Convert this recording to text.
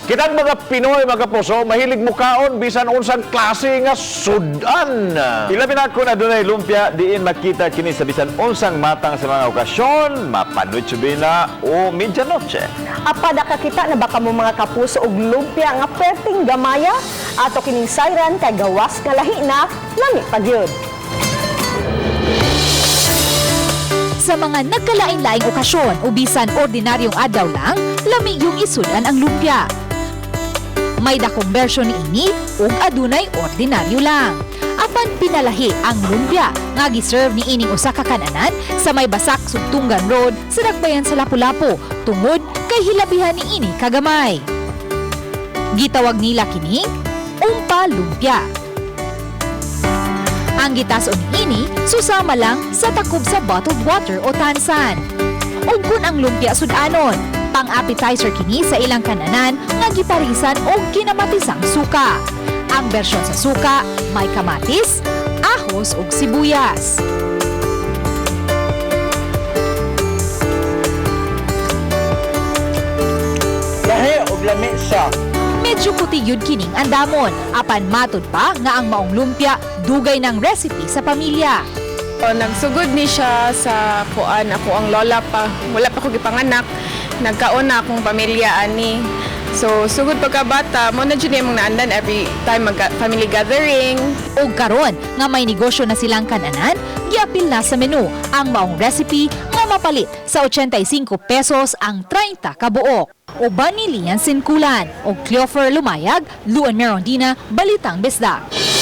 Kitang mga Pinoy, mga puso, mahilig mukaon bisan unsang klase nga sudan. Ilabi na ko na dunay lumpia, diin makita kini sa bisan unsang matang sa mga okasyon, mapanood na o medianoche. Apada kakita na baka mo mga kapuso og lumpia nga perting gamaya ato kining sayran kay gawas nga lahi na lami pagyud. Sa mga nagkalain-laing okasyon o bisan ordinaryong adlaw lang, lami yung isudan ang lumpia. May dakong bersyon ini ug adunay ordinaryo lang. Apan pinalahi ang lumpia nga giserve ni ining usa ka kananan sa may basak Sugtungan Road sa Nagbayan sa Lapu-Lapu tungod kay hilabihan ni ini kagamay. Gitawag nila kining umpa lumpia. Ang gitason ni ini susama lang sa takob sa bottled water o tansan. Ug kun ang lumpia sudanon, pang-appetizer kini sa ilang kananan nga giparisan og kinamatisang suka. Ang bersyon sa suka may kamatis, ahos ug sibuyas. Lahi og lami siya. Medyo puti yun kining andamon, apan matod pa nga ang maong lumpia dugay ng recipe sa pamilya. Nagsugod ni siya sa kuan ako ang lola pa. Wala pa ko gipanganak. Nagkaon na akong pamilya ani. So sugod pagkabata, mo na jud imong naandan every time family gathering. O karon nga may negosyo na silang kananan, giapil na sa menu ang maong recipe nga mapalit sa 85 pesos ang 30 ka buok. Uban ni Lian Sinkulan o Cleofer Lumayag, Luan Merondina, Balitang Besdak.